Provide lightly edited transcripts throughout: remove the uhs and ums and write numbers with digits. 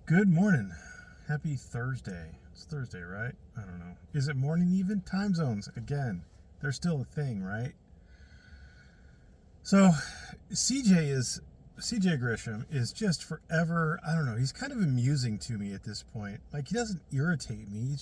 Good morning. Happy Thursday. It's Thursday, right? I don't know. Is it morning even? Time zones, again. They're still a thing, right? So, CJ Grisham is just forever, I don't know, he's kind of amusing to me at this point. Like, he doesn't irritate me.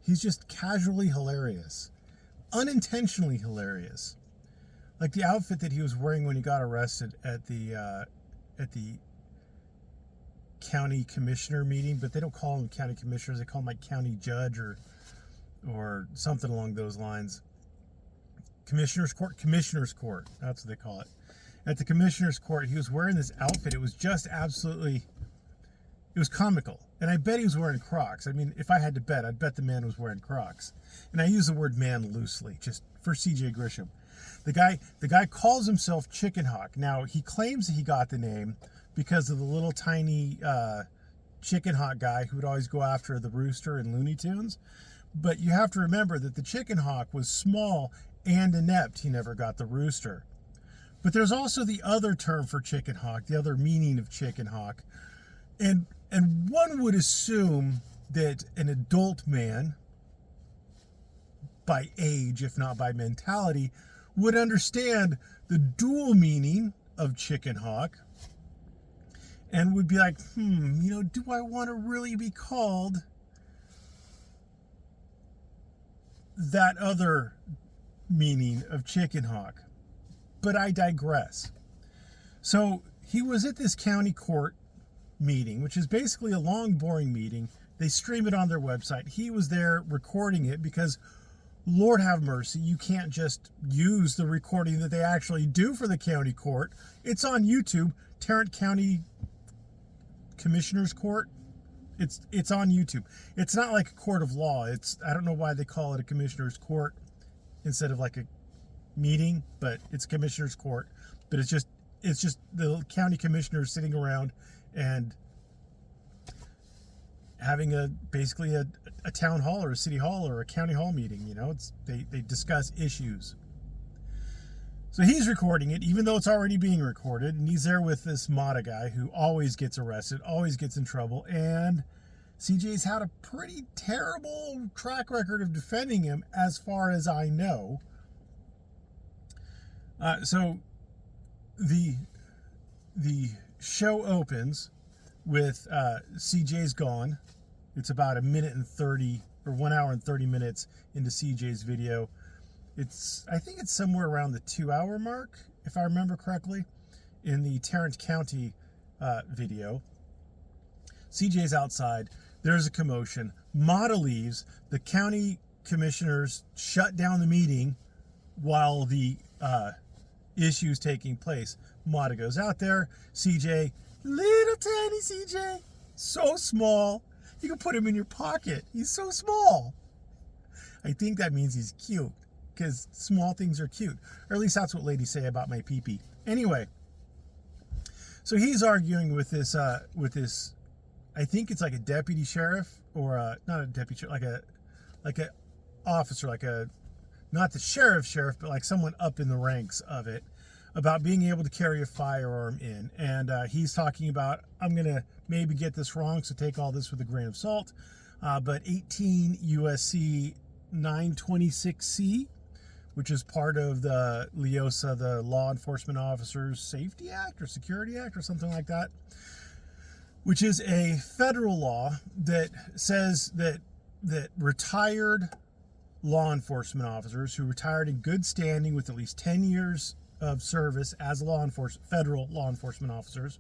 He's just casually hilarious. Unintentionally hilarious. Like the outfit that he was wearing when he got arrested at the county commissioner meeting, but they don't call them county commissioners. They call them like county judge or something along those lines. Commissioner's court. That's what they call it. At the commissioner's court, he was wearing this outfit. It was just absolutely, it was comical. And I bet he was wearing Crocs. I mean, if I had to bet, I'd bet the man was wearing Crocs. And I use the word man loosely, just for CJ Grisham. The guy calls himself Chicken Hawk. Now, he claims that he got the name because of the little tiny Chicken Hawk guy who would always go after the rooster in Looney Tunes. But you have to remember that the Chicken Hawk was small and inept. He never got the rooster. But there's also the other term for Chicken Hawk, the other meaning of Chicken Hawk. And one would assume that an adult man, by age, if not by mentality, would understand the dual meaning of Chicken Hawk and would be like, do I want to really be called that other meaning of Chicken Hawk? But I digress. So he was at this county court meeting, which is basically a long, boring meeting. They stream it on their website. He was there recording it because, Lord have mercy, you can't just use the recording that they actually do for the county court. It's on YouTube, Tarrant County Commissioner's Court. It's on YouTube. It's not like a court of law. I don't know why they call it a commissioner's court instead of like a meeting, but it's commissioner's court. But it's just the county commissioners sitting around and having basically a town hall or a city hall or a county hall meeting. They discuss issues. So he's recording it, even though it's already being recorded, and he's there with this Mata guy who always gets arrested, always gets in trouble, and CJ's had a pretty terrible track record of defending him, as far as I know. So the show opens with CJ's gone. It's about 1 hour and 30 minutes into CJ's video. I think it's somewhere around the 2-hour mark, if I remember correctly, in the Tarrant County video. CJ's outside. There's a commotion. Mata leaves. The county commissioners shut down the meeting while the issue's taking place. Mata goes out there. CJ, little tiny CJ, so small. You can put him in your pocket. He's so small. I think that means he's cute, because small things are cute. Or at least that's what ladies say about my pee-pee. Anyway, so he's arguing with this, I think it's like a deputy sheriff, or not a deputy sheriff, like a officer, not the sheriff, but like someone up in the ranks of it, about being able to carry a firearm in. And he's talking about, I'm going to maybe get this wrong, so take all this with a grain of salt, but 18 USC 926C, which is part of the LEOSA, the Law Enforcement Officers Safety Act or Security Act or something like that, which is a federal law that says that retired law enforcement officers who retired in good standing with at least 10 years of service as federal law enforcement officers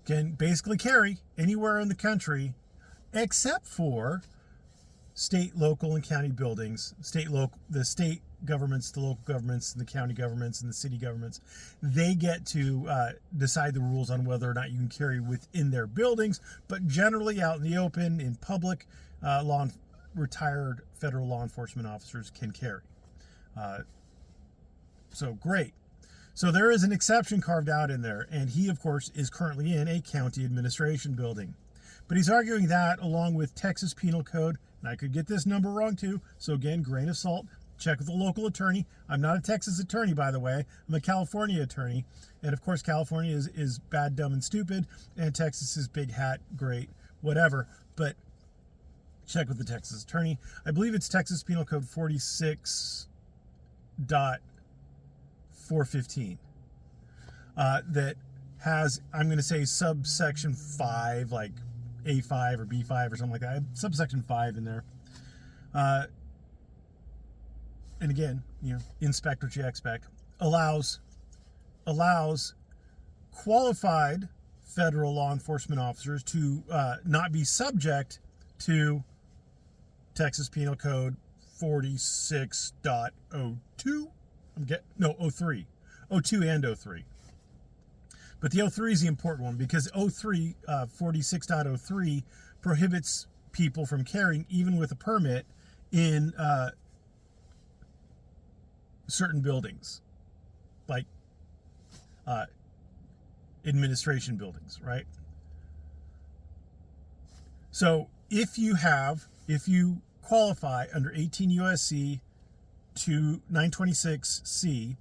can basically carry anywhere in the country except for state, local, and county buildings. The state governments, the local governments, and the county governments, and the city governments, they get to decide the rules on whether or not you can carry within their buildings, but generally out in the open, in public, retired federal law enforcement officers can carry. So great. So there is an exception carved out in there, and he, of course, is currently in a county administration building. But he's arguing that along with Texas Penal Code, and I could get this number wrong too, so again, grain of salt, check with the local attorney. I'm not a Texas attorney, by the way. I'm a California attorney. And of course, California is bad, dumb, and stupid. And Texas is big hat, great, whatever. But check with the Texas attorney. I believe it's Texas Penal Code 46.415 that has, I'm going to say, subsection 5, like A5 or B5 or something like that. Subsection 5 in there. And again, inspect what you expect. Allows qualified federal law enforcement officers to not be subject to Texas Penal Code 46.02. 03. 02 and 03. But the 03 is the important one because 46.03 prohibits people from carrying, even with a permit, in certain buildings, like administration buildings, right? So if you qualify under 18 USC to 926C,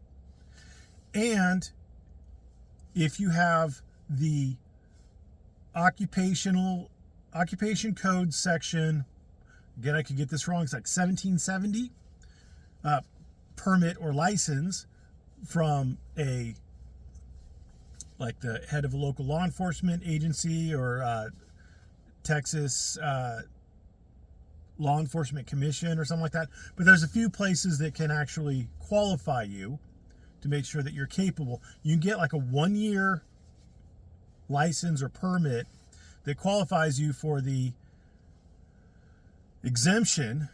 and if you have the occupation code section, again, I could get this wrong, it's like 1770, permit or license from like the head of a local law enforcement agency or Texas Law Enforcement Commission or something like that. But there's a few places that can actually qualify you to make sure that you're capable. You can get like a 1-year license or permit that qualifies you for the exemption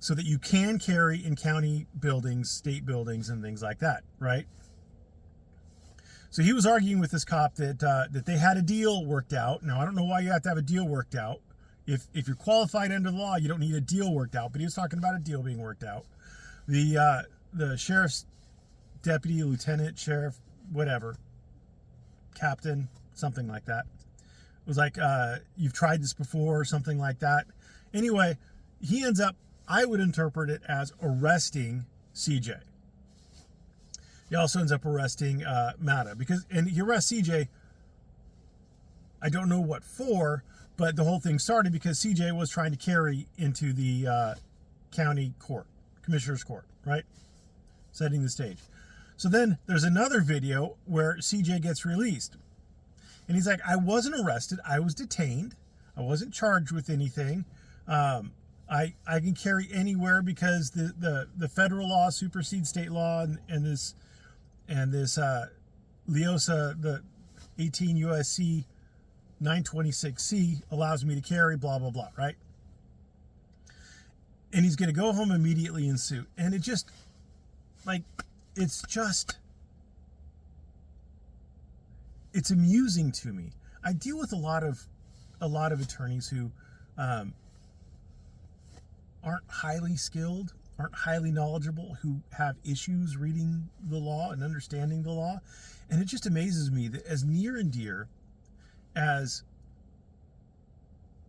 so that you can carry in county buildings, state buildings, and things like that, right? So he was arguing with this cop that they had a deal worked out. Now, I don't know why you have to have a deal worked out. If you're qualified under the law, you don't need a deal worked out. But he was talking about a deal being worked out. The sheriff's deputy, lieutenant, sheriff, whatever, captain, something like that, was like, you've tried this before or something like that. Anyway, he ends up, I would interpret it as arresting CJ. He also ends up arresting Mata and he arrests CJ. I don't know what for, but the whole thing started because CJ was trying to carry into the county court, commissioner's court, right? Setting the stage. So then there's another video where CJ gets released. And he's like, I wasn't arrested. I was detained. I wasn't charged with anything. I can carry anywhere because the federal law supersedes state law, and this LEOSA, the 18 USC 926C allows me to carry, blah, blah, blah, right? And he's going to go home immediately and sue. And it just, like, it's amusing to me. I deal with a lot of attorneys who aren't highly skilled, aren't highly knowledgeable, who have issues reading the law and understanding the law. And it just amazes me that as near and dear as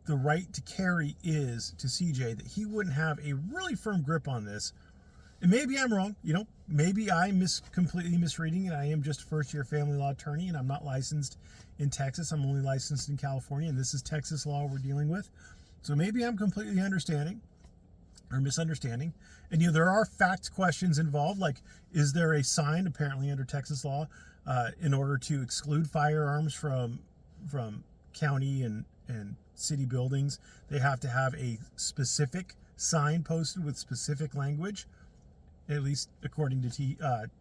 the right to carry is to CJ, that he wouldn't have a really firm grip on this. And maybe I'm wrong, maybe I'm completely misreading it. I am just a first-year family law attorney, and I'm not licensed in Texas. I'm only licensed in California, and this is Texas law we're dealing with. So maybe I'm completely understanding or misunderstanding. And there are fact questions involved, like, is there a sign, apparently under Texas law, in order to exclude firearms from county and city buildings? They have to have a specific sign posted with specific language, at least according to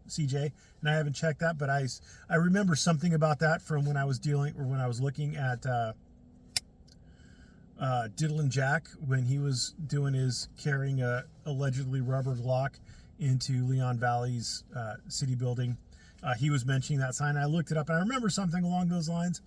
CJ. And I haven't checked that, but I remember something about that from when I was looking at Diddle and Jack, when he was doing his carrying a allegedly rubber Glock into Leon Valley's city building. He was mentioning that sign. I looked it up, and I remember something along those lines.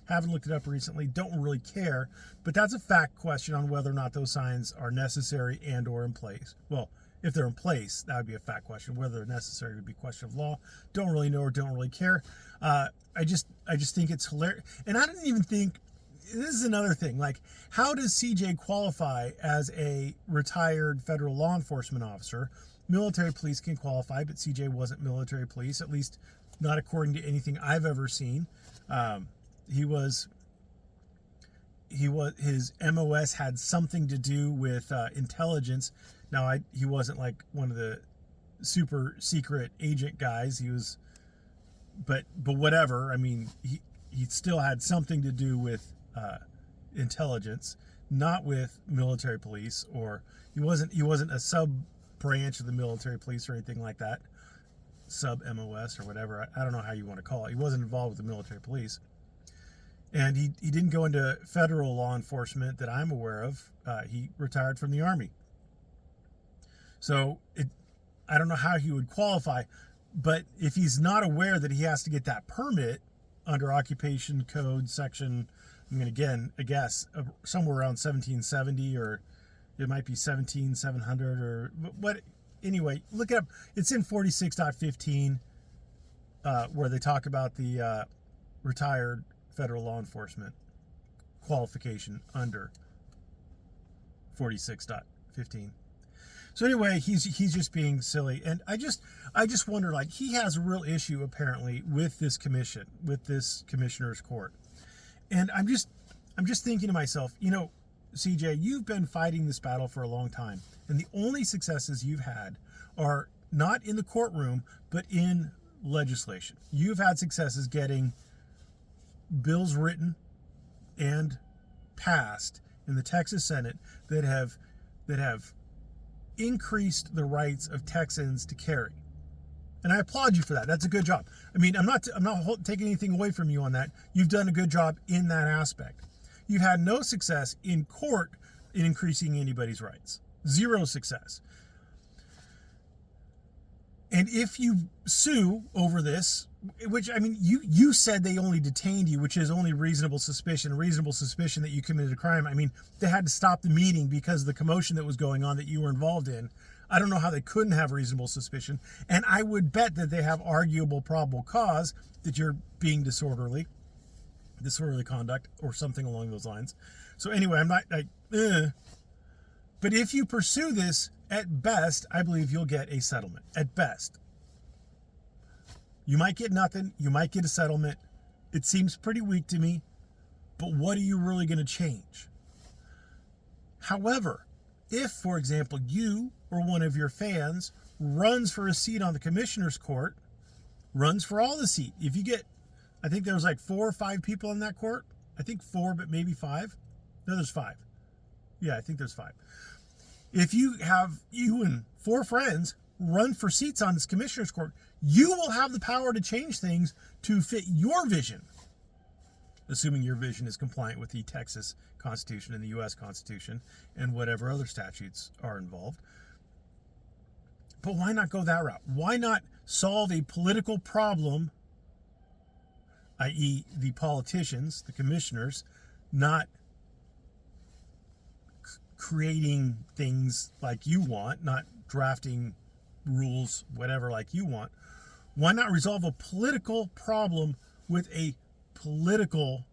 Haven't looked it up recently. Don't really care. But that's a fact question on whether or not those signs are necessary and or in place. Well, if they're in place, that would be a fact question. Whether they're necessary would be a question of law. Don't really know or don't really care. I just think it's hilarious. And I didn't even think, this is another thing. Like, how does CJ qualify as a retired federal law enforcement officer? Military police can qualify, but CJ wasn't military police, at least not according to anything I've ever seen. His MOS had something to do with intelligence. Now, he wasn't like one of the super secret agent guys. He was, but whatever. I mean, he still had something to do with intelligence, not with military police, or he wasn't a sub branch of the military police or anything like that, sub MOS or whatever. I don't know how you want to call it. He wasn't involved with the military police, and he didn't go into federal law enforcement that I'm aware of. He retired from the Army, so I don't know how he would qualify. But if he's not aware that he has to get that permit under Occupation Code section, I'm going to I guess somewhere around 1770, or it might be 17700, or what. Anyway, look it up. It's in 46.15, where they talk about the retired federal law enforcement qualification under 46.15. So anyway, he's just being silly, and I just wonder, like, he has a real issue apparently with this commission, with this commissioner's court, and I'm just thinking to myself, CJ, you've been fighting this battle for a long time, and the only successes you've had are not in the courtroom, but in legislation. You've had successes getting bills written and passed in the Texas Senate that have increased the rights of Texans to carry. And I applaud you for that. That's a good job. I mean, I'm not taking anything away from you on that. You've done a good job in that aspect. You've had no success in court in increasing anybody's rights. Zero success. And if you sue over this, which, I mean, you said they only detained you, which is only reasonable suspicion that you committed a crime. I mean, they had to stop the meeting because of the commotion that was going on that you were involved in. I don't know how they couldn't have reasonable suspicion. And I would bet that they have arguable probable cause that you're being disorderly conduct or something along those lines. So anyway, I'm not like, But if you pursue this, at best, I believe you'll get a settlement. At best. You might get nothing. You might get a settlement. It seems pretty weak to me. But what are you really going to change? However, if, for example, you or one of your fans runs for a seat on the commissioner's court, runs for all the seat. If you get, I think there was like 4 or 5 people in that court. I think 4, but maybe 5. No, there's 5. Yeah, I think there's 5. If you and 4 friends run for seats on this commissioner's court, you will have the power to change things to fit your vision, assuming your vision is compliant with the Texas Constitution and the U.S. Constitution and whatever other statutes are involved. But why not go that route? Why not solve a political problem, i.e. the politicians, the commissioners, not creating things like you want, not drafting rules, whatever, like you want. Why not resolve a political problem with a political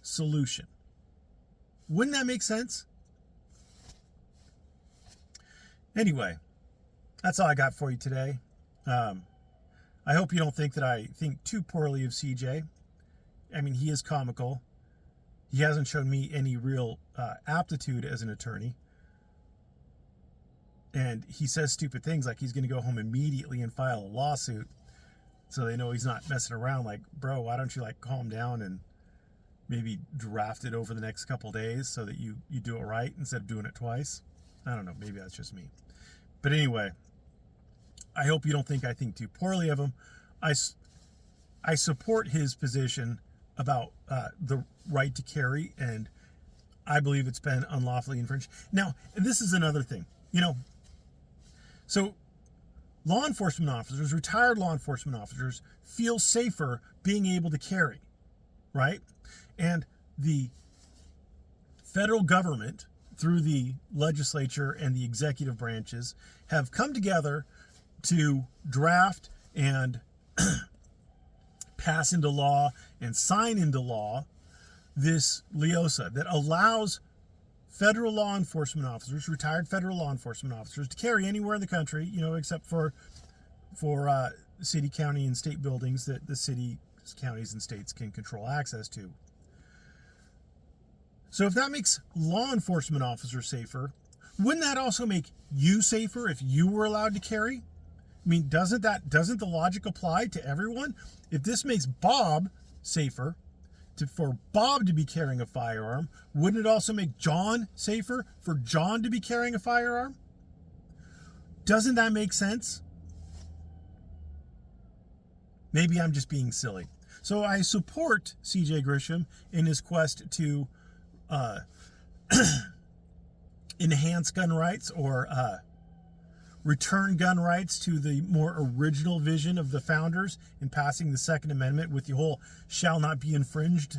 solution? Wouldn't that make sense? Anyway, that's all I got for you today. I hope you don't think that I think too poorly of CJ. I mean, he is comical. He hasn't shown me any real aptitude as an attorney. And he says stupid things like he's going to go home immediately and file a lawsuit so they know he's not messing around. Like, bro, why don't you calm down and maybe draft it over the next couple days so that you do it right instead of doing it twice? I don't know. Maybe that's just me. But anyway, I hope you don't think I think too poorly of him. I support his position about the right to carry, and I believe it's been unlawfully infringed. Now, this is another thing, So law enforcement officers, retired law enforcement officers, feel safer being able to carry, right? And the federal government, through the legislature and the executive branches, have come together to draft and pass into law and sign into law this LEOSA that allows federal law enforcement officers, retired federal law enforcement officers, to carry anywhere in the country, except for city, county, and state buildings that the city, counties, and states can control access to. So if that makes law enforcement officers safer, wouldn't that also make you safer if you were allowed to carry? I mean, doesn't the logic apply to everyone? If this makes Bob safer, for Bob to be carrying a firearm, wouldn't it also make John safer for John to be carrying a firearm? Doesn't that make sense? Maybe I'm just being silly. So I support CJ Grisham in his quest to enhance gun rights, or return gun rights to the more original vision of the founders in passing the Second Amendment with the whole shall not be infringed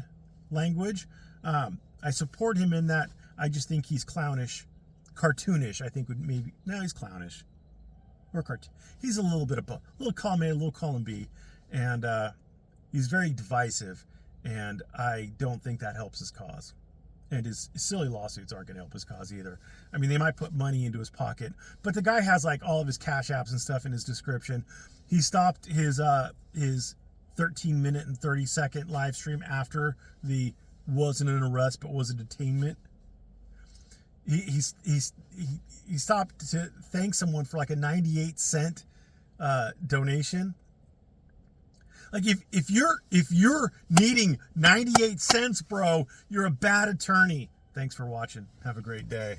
language. I support him in that. I just think he's clownish, cartoonish. I think he's clownish or cartoon. He's a little bit of both, a little column A, a little column B, and he's very divisive, and I don't think that helps his cause. And his silly lawsuits aren't going to help his cause either. I mean, they might put money into his pocket, but the guy has like all of his cash apps and stuff in his description. He stopped his 13-minute and 30-second live stream after the wasn't an arrest but was a detainment. He stopped to thank someone for like a 98-cent donation. Like if you're needing 98 cents, bro, you're a bad attorney. Thanks for watching. Have a great day.